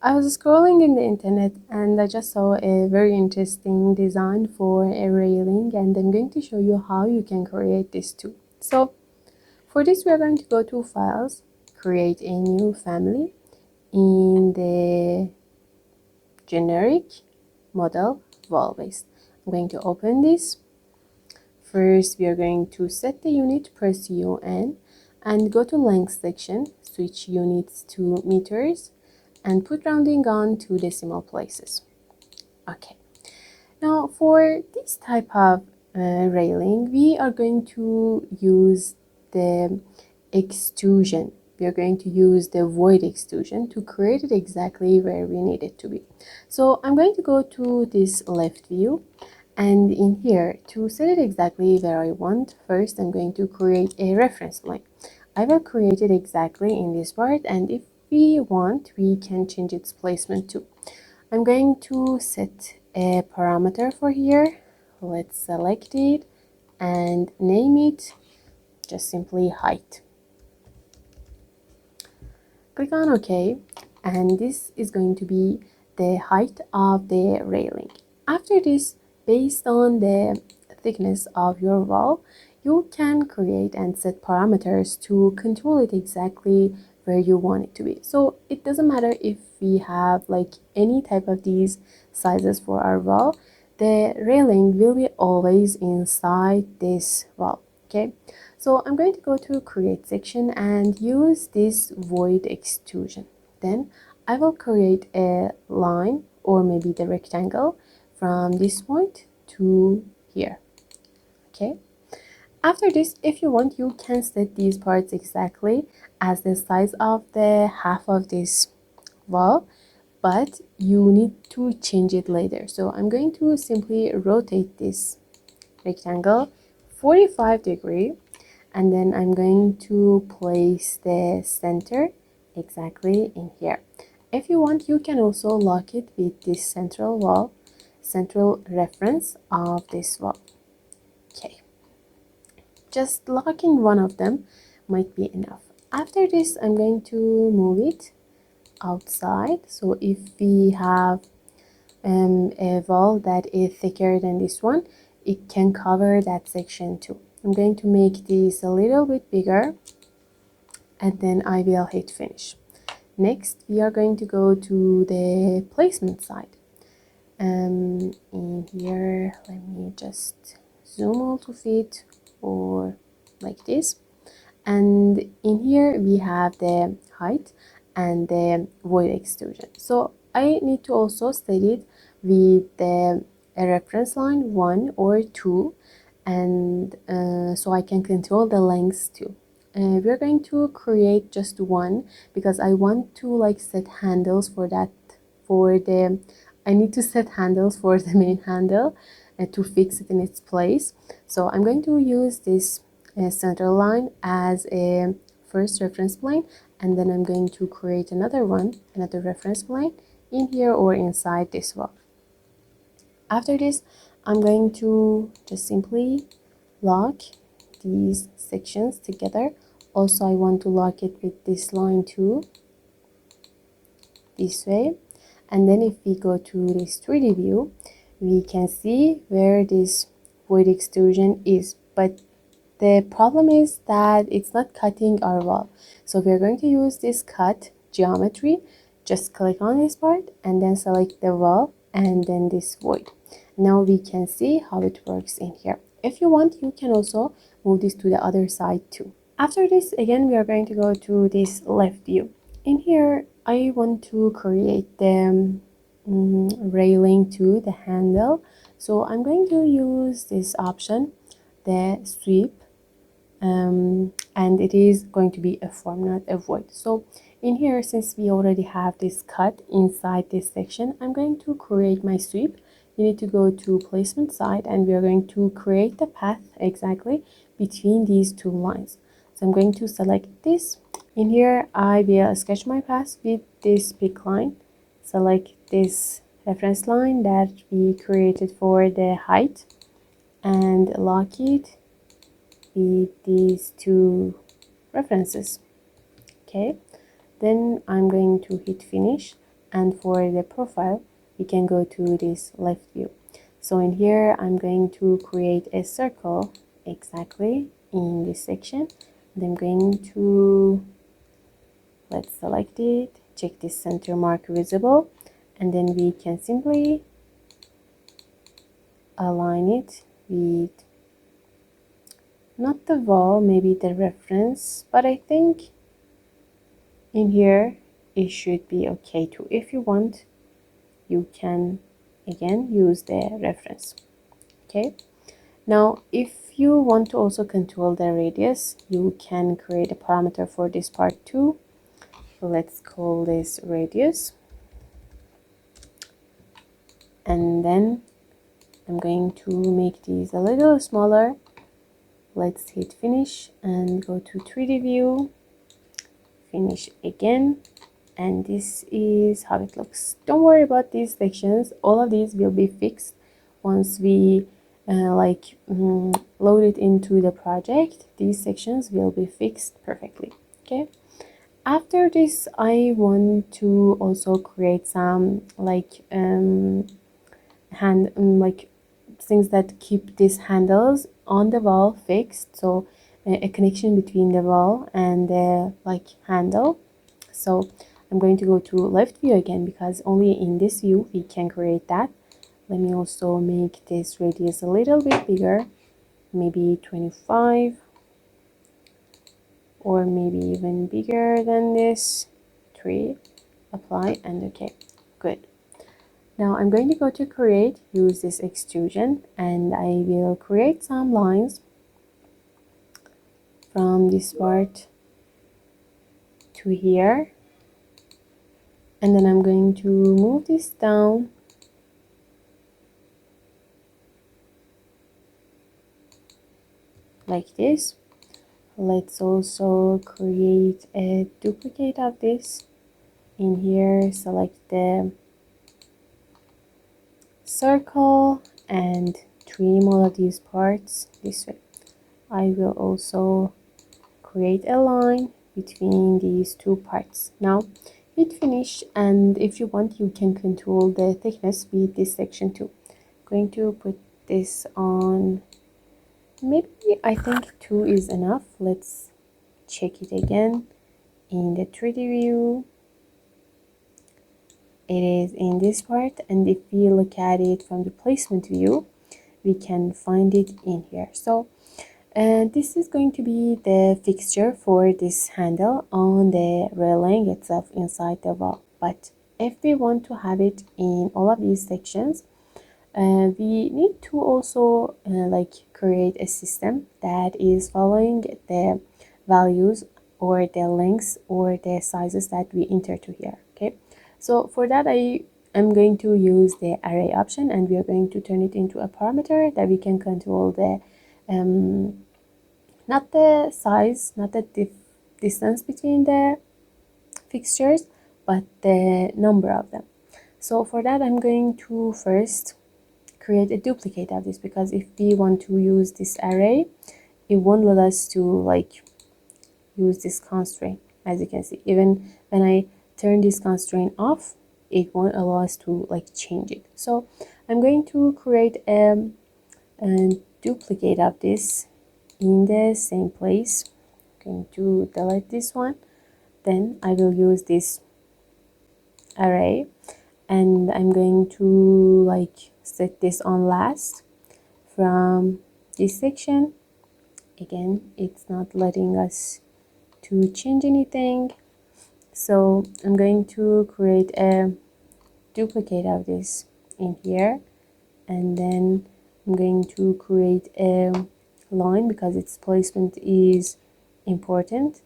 I was scrolling in the internet and I just saw a very interesting design for a railing, and I'm going to show you how you can create this too. So for this we are going to go to Files, create a new family in the generic model wall base. I'm going to open this. First we are going to set the unit, press UN and go to length section, switch units to meters and put rounding on to decimal places. Okay, now for this type of railing we are going to use the extrusion. We are going to use the void extrusion to create it exactly where we need it to be. So I'm going to go to this left view, and in here to set it exactly where I want, first I'm going to create a reference line. I will create it exactly in this part, and if we want we can change its placement too. I'm going to set a parameter for here. Let's select it and name it just simply height. Click on OK, and this is going to be the height of the railing. After this, based on the thickness of your wall, you can create and set parameters to control it exactly where you want it to be. So it doesn't matter if we have like any type of these sizes for our wall, the railing will be always inside this wall. Okay, so I'm going to go to create section and use this void extrusion. Then I will create a line or maybe the rectangle from this point to here. Okay, after this, if you want, you can set these parts exactly as the size of the half of this wall, but you need to change it later. So I'm going to simply rotate this rectangle 45 degrees, and then I'm going to place the center exactly in here. If you want, you can also lock it with this central wall, central reference of this wall. Okay, just locking one of them might be enough. After this, I'm going to move it outside. So if we have a wall that is thicker than this one, it can cover that section too. I'm going to make this a little bit bigger, and then I will hit finish. Next, we are going to go to the placement side. In here, let me just zoom all to fit, or like this. And in here we have the height and the void extrusion. So I need to also set it with the a reference line 1 or 2, and so I can control the lengths too. We're going to create just one because I want to like set handles for that. I need to set handles for the main handle to fix it in its place. So I'm going to use this center line as a first reference plane, and then I'm going to create another reference plane in here or inside this wall. After this, I'm going to just simply lock these sections together. Also, I want to lock it with this line too, this way. And then if we go to this 3D view, we can see where this void extrusion is, but the problem is that it's not cutting our wall. So we're going to use this cut geometry. Just click on this part and then select the wall and then this void. Now we can see how it works in here. If you want, you can also move this to the other side too. After this, again, we are going to go to this left view. In here, I want to create the railing to the handle. So I'm going to use this option, the sweep, and it is going to be a form, not a void. So in here, since we already have this cut inside this section, I'm going to create my sweep. You need to go to placement side, and we are going to create the path exactly between these two lines. So I'm going to select this. In here, I will sketch my path with this pick line. Select this reference line that we created for the height and lock it with these two references. Okay, then I'm going to hit finish. and for the profile we can go to this left view. So in here I'm going to create a circle exactly in this section, and I'm going to, let's select it, check this center mark visible, and then we can simply align it with not the wall, maybe the reference, but I think in here it should be okay too. If you want, you can again use the reference. Okay, now if you want to also control the radius, you can create a parameter for this part too. So let's call this radius, and then I'm going to make these a little smaller. Let's hit finish and go to 3D view, finish again, and this is how it looks. Don't worry about these sections, all of these will be fixed once we load it into the project. These sections will be fixed perfectly. Okay, after this I want to also create some things that keep these handles on the wall fixed, so a connection between the wall and the handle. So I'm going to go to left view again, because only in this view we can create that. Let me also make this radius a little bit bigger, maybe 25, or maybe even bigger than this, 3. Apply and okay, good. Now I'm going to go to create, use this extrusion, and I will create some lines from this part to here, and then I'm going to move this down like this. Let's also create a duplicate of this. In here, select the circle and trim all of these parts this way. I will also create a line between these two parts. Now hit finish, and if you want you can control the thickness with this section too. I'm going to put this on, maybe I think 2 is enough. Let's check it again in the 3D view. It is in this part, and if we look at it from the placement view we can find it in here. So this is going to be the fixture for this handle on the railing itself inside the wall. But if we want to have it in all of these sections, we need to also create a system that is following the values or the lengths or the sizes that we enter to here. Okay, so for that I am going to use the array option, and we are going to turn it into a parameter that we can control the not the size, not the distance between the fixtures, but the number of them. So for that I'm going to first create a duplicate of this, because if we want to use this array it won't let us to use this constraint. As you can see, even when I turn this constraint off it won't allow us to change it. So I'm going to create a duplicate of this in the same place. I'm going to delete this one, then I will use this array, and I'm going to set this on last from this section. Again, it's not letting us to change anything, so I'm going to create a duplicate of this in here, and then I'm going to create a line because its placement is important,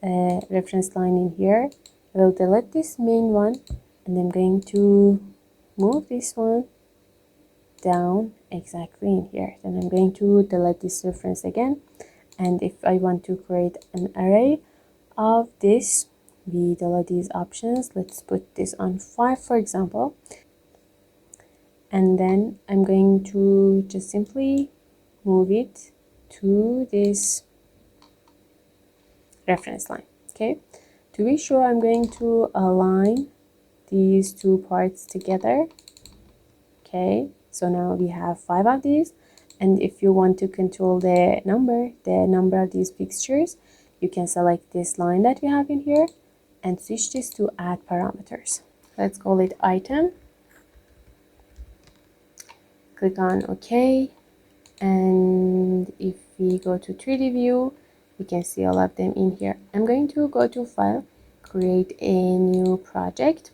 reference line in here. I will delete this main one, and I'm going to move this one down exactly in here. Then I'm going to delete this reference again, and if I want to create an array of this, we delete these options. Let's put this on 5 for example, and then I'm going to just simply move it to this reference line. Okay, to be sure I'm going to align these two parts together. Okay, so now we have 5 of these, and if you want to control the number of these fixtures, you can select this line that we have in here and switch this to add parameters. Let's call it item. Click on OK, and if we go to 3D view, we can see all of them in here. I'm going to go to File, create a new project.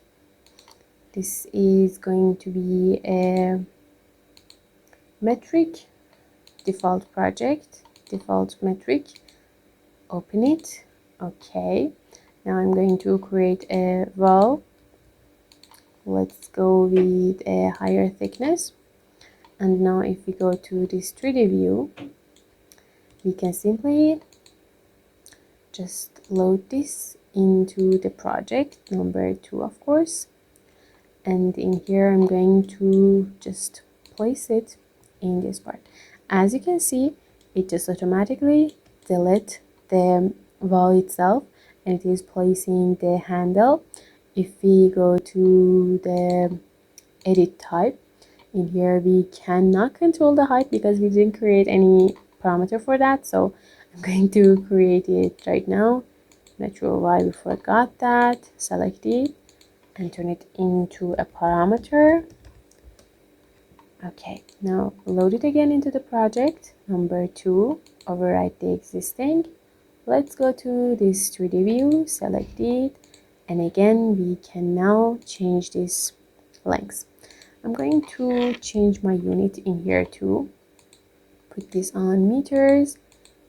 This is going to be a metric default project, default metric. Open it. Okay, now I'm going to create a wall. Let's go with a higher thickness. And now if we go to this 3D view, we can simply just load this into the project number 2, of course. And in here, I'm going to just place it in this part. As you can see, it just automatically deletes the wall itself, and it is placing the handle. If we go to the edit type, in here we cannot control the height because we didn't create any parameter for that, so I'm going to create it right now. Not sure why we forgot that. Select it and turn it into a parameter. Okay, now load it again into the project number 2, overwrite the existing. Let's go to this 3D view, select it, and again we can now change this length. I'm going to change my unit in here too. Put this on meters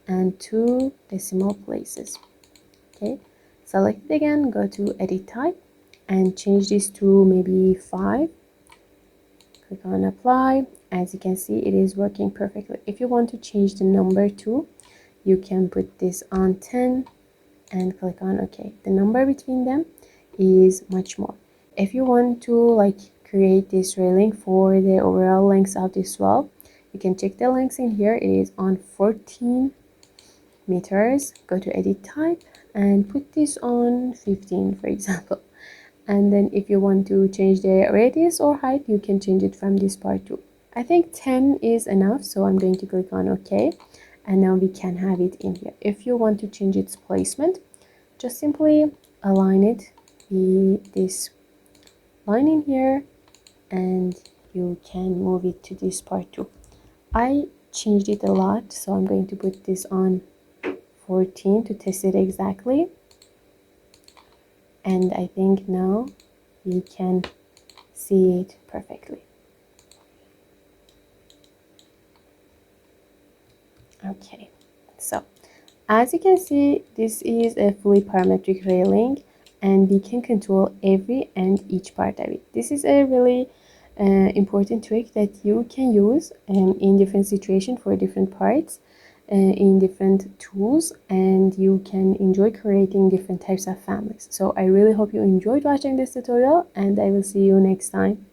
and 2 decimal places. Okay, select it again, go to edit type and change this to maybe 5. Click on apply. As you can see, it is working perfectly. If you want to change the number too, you can put this on 10 and click on OK. The number between them is much more. If you want to create this railing for the overall length of this wall, you can check the length in here. It is on 14 meters. Go to edit type and put this on 15, for example. And then if you want to change the radius or height, you can change it from this part too. I think 10 is enough, so I'm going to click on OK. And now we can have it in here. If you want to change its placement, just simply align it with this line in here, and you can move it to this part too. I changed it a lot, so I'm going to put this on 14 to test it exactly. And I think now we can see it perfectly. Okay, so as you can see, this is a fully parametric railing, and we can control every and each part of it. This is a really important trick that you can use in different situations for different parts, in different tools, and you can enjoy creating different types of families. So I really hope you enjoyed watching this tutorial, and I will see you next time.